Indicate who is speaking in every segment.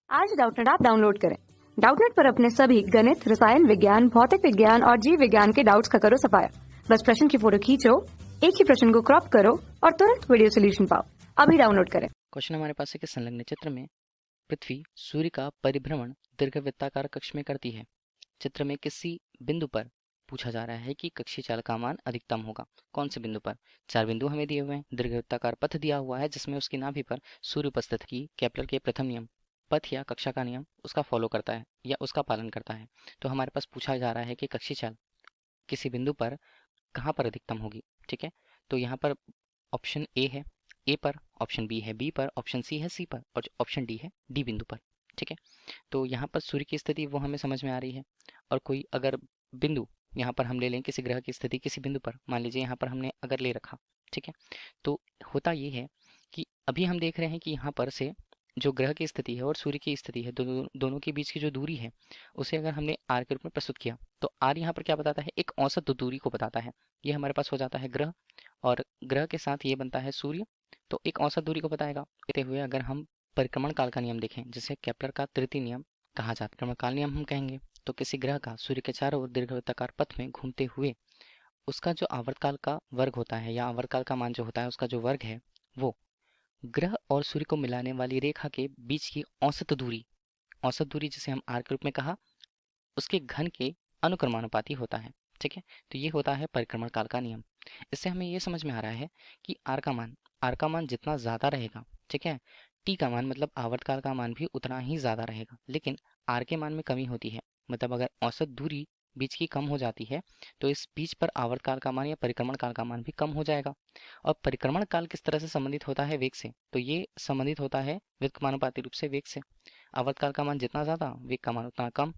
Speaker 1: आज Doubtnut app download करें। Doubtnut पर अपने सभी गणित, रसायन विज्ञान, भौतिक विज्ञान और जीव विज्ञान के डाउट्स का करो सफाया। बस प्रश्न की फोटो खींचो, एक ही प्रश्न को क्रॉप करो और तुरंत वीडियो सोल्यूशन पाओ। अभी डाउनलोड करें।
Speaker 2: क्वेश्चन हमारे पास है कि संलग्न चित्र में पृथ्वी सूर्य का परिभ्रमण दीर्घवृत्ताकार कक्ष में करती है। चित्र में किसी बिंदु पर पूछा जा रहा है कि कक्षीय चाल का मान अधिकतम होगा। कौन से बिंदु पर? चार बिंदु हमें दिए हुए हैं, दीर्घवृत्ताकार पथ दिया हुआ है जिसमें उसकी नाभि पर सूर्य उपस्थित की केपलर के प्रथम नियम पथ या कक्षा का नियम उसका फॉलो करता है या उसका पालन करता है। तो हमारे पास पूछा जा रहा है कि कक्षीय चाल किसी बिंदु पर कहाँ पर अधिकतम होगी। ठीक है, तो यहाँ पर ऑप्शन ए है ए पर, ऑप्शन बी है बी पर, ऑप्शन सी है सी पर और ऑप्शन डी है डी बिंदु पर। ठीक है, तो यहाँ पर सूर्य की स्थिति वो हमें समझ में आ रही है और कोई अगर बिंदु यहाँ पर हम ले लें, किसी ग्रह की स्थिति किसी बिंदु पर मान लीजिए यहाँ पर हमने अगर ले रखा। ठीक है, तो होता ये है कि अभी हम देख रहे हैं कि यहाँ पर से जो ग्रह की स्थिति है और सूर्य की स्थिति है, दोनों के बीच की जो दूरी है उसे अगर हमने आर के रूप में प्रस्तुत किया तो आर यहाँ पर क्या बताता है? एक औसत दूरी को बताता है। ये हमारे पास हो जाता है ग्रह और ग्रह के साथ ये बनता है सूर्य, तो एक औसत दूरी को बताएगा। कहते हुए अगर हम परिक्रमण काल का नियम देखें जिसे केपलर का तृतीय नियम कहा जाता है, परिक्रमण काल नियम हम कहेंगे, तो किसी ग्रह का सूर्य के चारों ओर दीर्घवृत्ताकार पथ में घूमते हुए उसका जो आवर्तकाल का वर्ग होता है या आवर्तकाल का मान जो होता है उसका जो वर्ग है वो ग्रह और सूर्य को मिलाने वाली रेखा के बीच की औसत दूरी जिसे हम आर के रूप में कहा, उसके घन के अनुक्रमानुपाती होता है। ठीक है, तो ये होता है परिक्रमण काल का नियम। इससे हमें ये समझ में आ रहा है कि आर का मान जितना ज़्यादा रहेगा, ठीक है, टी का मान मतलब आवर्तकाल का मान भी उतना ही ज़्यादा रहेगा, लेकिन आर के मान में कमी होती है। मतलब अगर औसत दूरी बीच की कम हो जाती है तो इस बीच पर आवर्तकाल का मान या परिक्रमण काल का मान भी कम हो जाएगा। और परिक्रमण काल किस तरह से संबंधित होता है? वेग से। तो ये संबंधित होता है व्युत्क्रमानुपाती रूप से वेग से। आवर्तकाल का मान जितना ज़्यादा, वेग का मान उतना कम।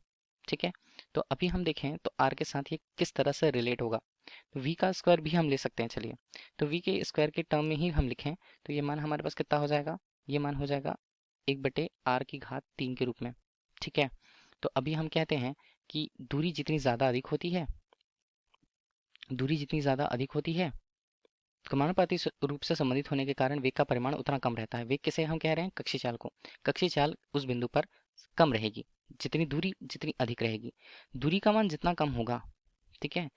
Speaker 2: ठीक है, तो अभी हम देखें तो आर के साथ ये किस तरह से रिलेट होगा। तो वी का स्क्वायर भी हम ले सकते हैं। चलिए, तो वी के स्क्वायर के टर्म में ही हम लिखें तो ये मान हमारे पास कितना हो जाएगा? ये मान हो जाएगा 1/r3 के रूप में। ठीक है, तो अभी हम कहते हैं कि दूरी जितनी ज़्यादा अधिक होती है क्रमानुपाती रूप से संबंधित होने के कारण वेग का परिमाण उतना कम रहता है। वेग किसे हम कह रहे हैं? कक्षीय चाल को। कक्षीय चाल उस बिंदु पर कम रहेगी जितनी अधिक रहेगी। दूरी का मान जितना कम होगा, ठीक है,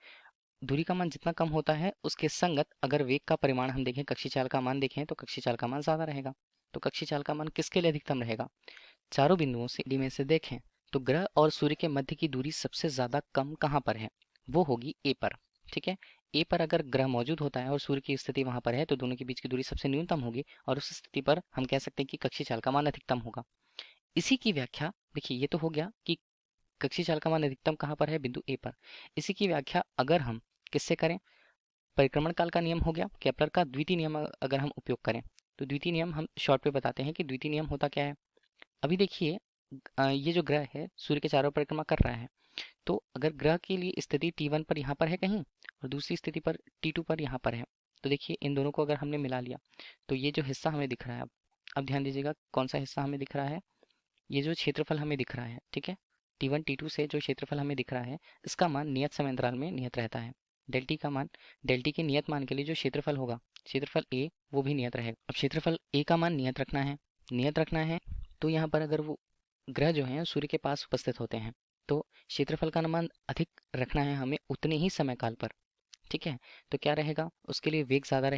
Speaker 2: दूरी का मान जितना कम होता है उसके संगत अगर वेग का परिमाण हम देखें, कक्षीय चाल का मान देखें तो कक्षीय चाल का मान ज़्यादा रहेगा। तो कक्षीय चाल का मान किसके लिए अधिकतम रहेगा? चारों बिंदुओं से डी में से देखें तो ग्रह और सूर्य के मध्य की दूरी सबसे ज़्यादा कम कहाँ पर है? वो होगी ए पर। ठीक है, ए पर अगर ग्रह मौजूद होता है और सूर्य की स्थिति वहां पर है तो दोनों के बीच की दूरी सबसे न्यूनतम होगी और उस स्थिति पर हम कह सकते हैं कि कक्षीय चाल का मान अधिकतम होगा। इसी की व्याख्या देखिए, ये तो हो गया कि कक्षीय चाल का मान अधिकतम कहाँ पर है? बिंदु ए पर। इसी की व्याख्या अगर हम किससे करें? परिक्रमण काल का नियम हो गया, केपलर का द्वितीय नियम अगर हम उपयोग करें तो द्वितीय नियम हम शॉर्ट पे बताते हैं कि द्वितीय नियम होता क्या है। अभी देखिए, ये जो ग्रह है सूर्य के चारों परिक्रमा कर रहा है, तो अगर ग्रह के लिए स्थिति T1 पर यहाँ पर है कहीं और दूसरी स्थिति पर T2 पर यहाँ पर है, तो देखिए इन दोनों को अगर हमने मिला लिया तो ये जो हिस्सा हमें दिख रहा है, अब ध्यान दीजिएगा कौन सा हिस्सा हमें दिख रहा है? ये जो क्षेत्रफल हमें दिख रहा है, ठीक है, T1 T2 से जो क्षेत्रफल हमें दिख रहा है इसका मान नियत समय अंतराल में नियत रहता है। डेल टी का मान, डेल टी के नियत मान के लिए जो क्षेत्रफल होगा, क्षेत्रफल ए, वो भी नियत रहेगा। अब क्षेत्रफल ए का मान नियत रखना है तो यहाँ पर अगर वो ग्रह जो हैं सूर्य के पास उपस्थित होते हैं तो क्षेत्रफल का मान अधिक रखना है हमें उतने ही समय काल पर। ठीक है, तो क्या रहेगा? उसके लिए वेग ज़्यादा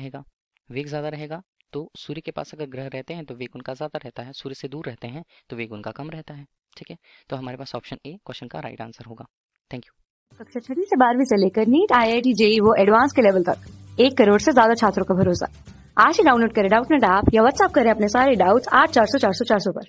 Speaker 2: रहेगा तो सूर्य के पास अगर ग्रह रहते हैं तो वेग उनका ज़्यादा रहता है, सूर्य से दूर रहते हैं तो वेग उनका कम रहता है। ठीक है, तो हमारे पास ऑप्शन ए क्वेश्चन का राइट आंसर होगा। Thank you.
Speaker 1: कक्षा 6 से 12वीं से लेकर नीट, IIT, JEE वो एडवांस के लेवल तक 1 करोड़ से ज्यादा छात्रों का भरोसा। आज ही डाउनलोड करें डाउटनेट ऐप या व्हाट्सएप करें अपने सारे डाउट्स 8400 400 400 पर।